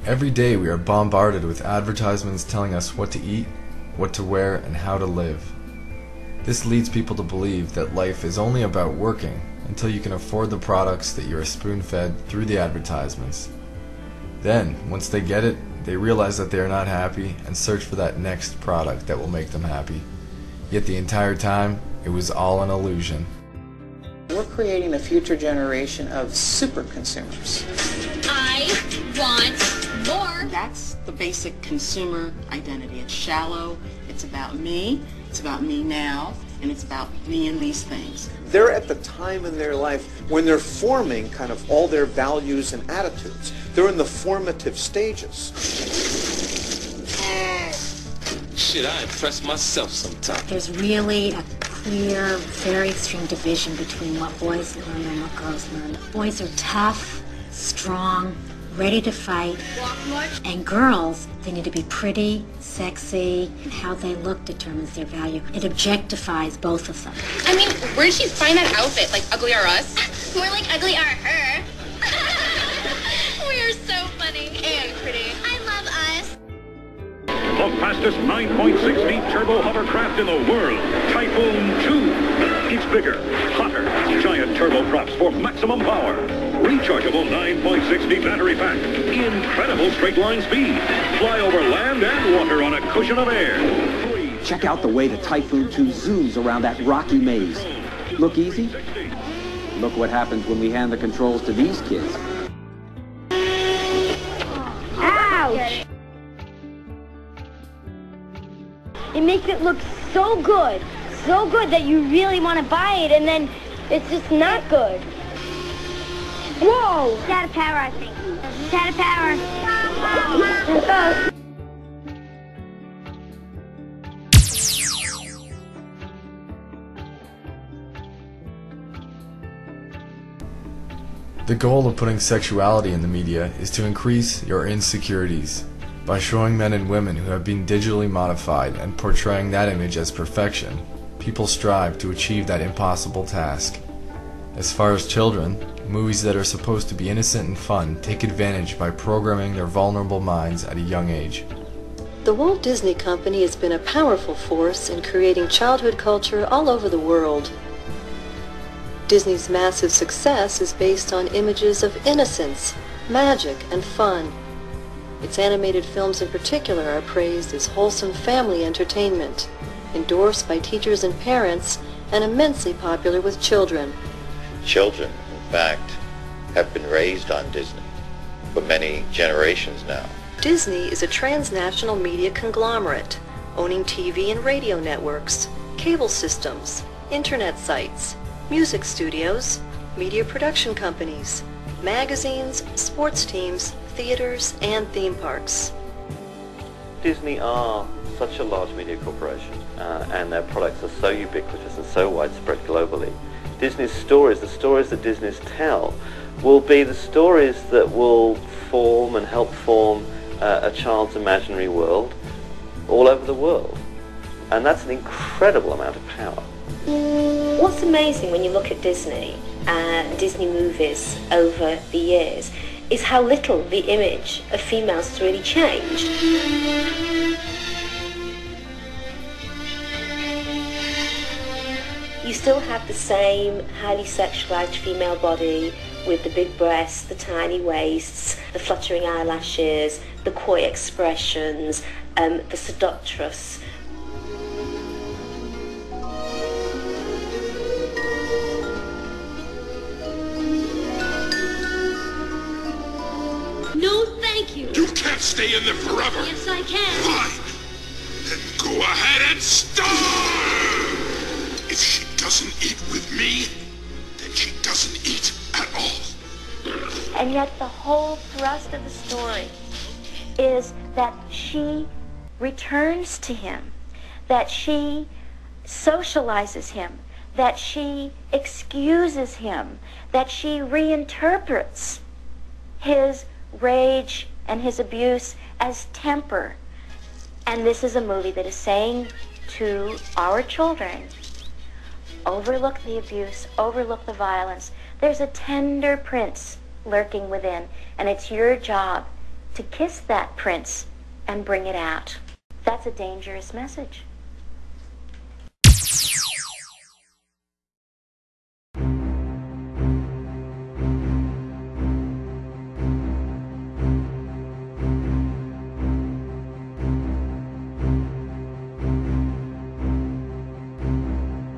Every day we are bombarded with advertisements telling us what to eat, what to wear, and how to live. This leads people to believe that life is only about working until you can afford the products that you are spoon-fed through the advertisements. Then, once they get it, they realize that they are not happy and search for that next product that will make them happy. Yet the entire time, it was all an illusion. We're creating a future generation of super consumers. I want more. That's the basic consumer identity. It's shallow, it's about me now, and it's about me and these things. They're at the time in their life when they're forming kind of all their values and attitudes. They're in the formative stages. Shit, I impress myself sometimes. There's really a clear, very extreme division between what boys learn and what girls learn. Boys are tough, strong, ready to fight, and girls, they need to be pretty, sexy, and how they look determines their value. It objectifies both of them. I mean, where did she find that outfit? Like Ugly Are Us? More like Ugly Are Her. We are so funny and pretty. I love us. The fastest 9.6-feet turbo hovercraft in the world, Typhoon 2. It's bigger, hotter, giant turboprops for maximum power. Rechargeable 9.6-feet battery pack. Incredible straight-line speed. Fly over land and water on a cushion of air. Check out the way the Typhoon 2 zooms around that rocky maze. Look easy? Look what happens when we hand the controls to these kids. Ouch! It makes it look so good that you really want to buy it, and then it's just not good. Whoa! It's out of power, I think. It's out of power. The goal of putting sexuality in the media is to increase your insecurities. By showing men and women who have been digitally modified and portraying that image as perfection, people strive to achieve that impossible task. As far as children, movies that are supposed to be innocent and fun take advantage by programming their vulnerable minds at a young age. The Walt Disney Company has been a powerful force in creating childhood culture all over the world. Disney's massive success is based on images of innocence, magic, and fun. Its animated films in particular are praised as wholesome family entertainment, endorsed by teachers and parents, and immensely popular with children. Children, in fact, have been raised on Disney for many generations now. Disney is a transnational media conglomerate, owning TV and radio networks, cable systems, internet sites, music studios, media production companies, magazines, sports teams, theaters, and theme parks. Disney are such a large media corporation, and their products are so ubiquitous and so widespread globally. Disney's stories, the stories that Disney's tell, will be the stories that will form and help form a child's imaginary world all over the world. And that's an incredible amount of power. What's amazing when you look at Disney and Disney movies over the years is how little the image of females has really changed. You still have the same highly sexualized female body with the big breasts, the tiny waists, the fluttering eyelashes, the coy expressions, the seductress. No, thank you. You can't stay in there forever. Yes, I can. Fine. Then go ahead and starve. If she doesn't eat with me, then she doesn't eat at all. And yet the whole thrust of the story is that she returns to him, that she socializes him, that she excuses him, that she reinterprets his rage and his abuse as temper. And this is a movie that is saying to our children, overlook the abuse, overlook the violence. There's a tender prince lurking within, and it's your job to kiss that prince and bring it out. That's a dangerous message.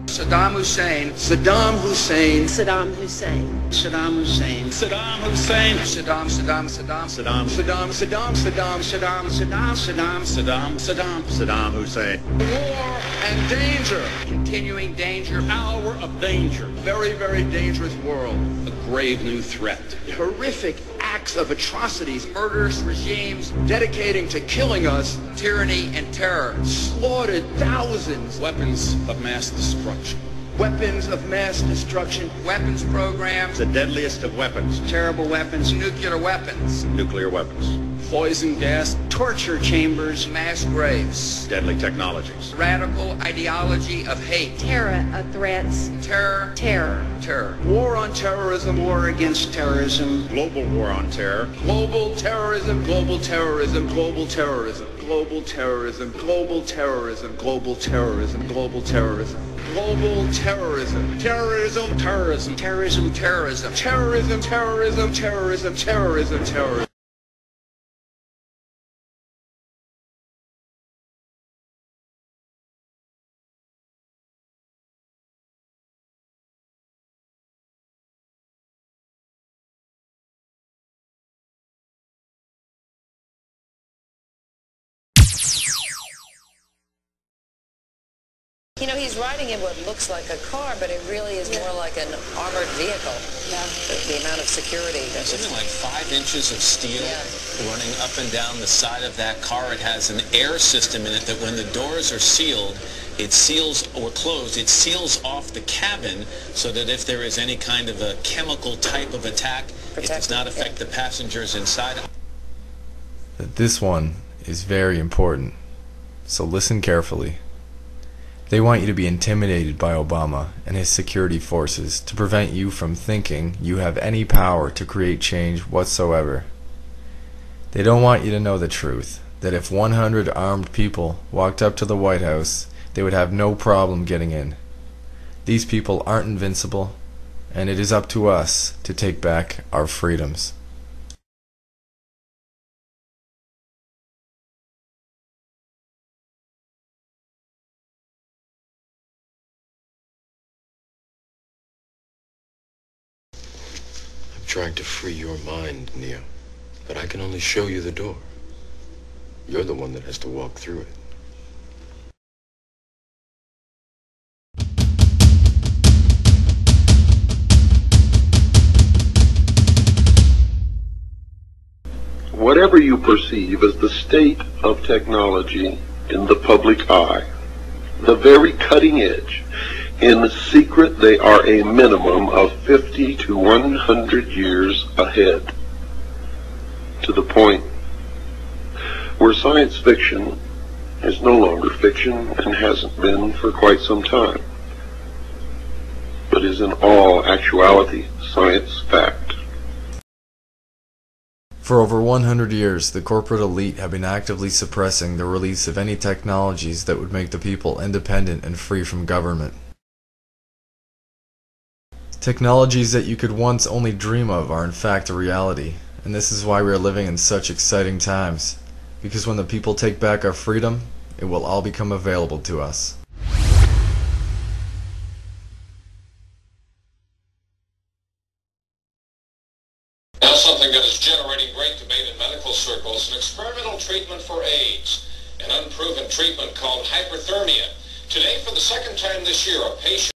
Saddam Hussein. Saddam Hussein. Saddam Hussein. Saddam Hussein. Saddam Hussein. Saddam Saddam Saddam Saddam. Saddam Saddam Saddam Saddam Saddam Saddam Saddam. Saddam. Saddam Hussein. War and danger. Continuing danger. Hour of danger. Very, very dangerous world. A grave new threat. Horrific acts of atrocities, murderous regimes dedicating to killing us, tyranny and terror, slaughtered thousands. Weapons of mass destruction. Weapons of mass destruction, weapons programs, The deadliest of weapons. terrible weapons, nuclear weapons, Nuclear weapons. poison gas, torture chambers, mass graves, Deadly technologies. radical ideology of hate, Terror of threats. terror, Terror. terror, war on terrorism, war against terrorism, Global war on terror. global terrorism, global terrorism, global terrorism, global terrorism, global terrorism, global terrorism, global terrorism, global terrorism, terrorism, terrorism, terrorism, terrorism, terrorism, terrorism, terrorism, terrorism, terrorism. You know, he's riding in what looks like a car, but it really is more like an armored vehicle. Yeah. The amount of security. Something like 5 inches of steel running up and down the side of that car. It has an air system in it that when the doors are sealed, it seals or closed. It seals off the cabin so that if there is any kind of a chemical type of attack, it does not affect the passengers inside. This one is very important, so listen carefully. They want you to be intimidated by Obama and his security forces to prevent you from thinking you have any power to create change whatsoever. They don't want you to know the truth, that if 100 armed people walked up to the White House, they would have no problem getting in. These people aren't invincible, and it is up to us to take back our freedoms. Trying to free your mind, Neo. But I can only show you the door. You're the one that has to walk through it. Whatever you perceive as the state of technology in the public eye, the very cutting edge, in secret, they are a minimum of 50 to 100 years ahead, to the point where science fiction is no longer fiction and hasn't been for quite some time, but is in all actuality science fact. For over 100 years, the corporate elite have been actively suppressing the release of any technologies that would make the people independent and free from government. Technologies that you could once only dream of are in fact a reality, and this is why we are living in such exciting times, because when the people take back our freedom, it will all become available to us. Now something that is generating great debate in medical circles, an experimental treatment for AIDS, an unproven treatment called hyperthermia. Today, for the second time this year, a patient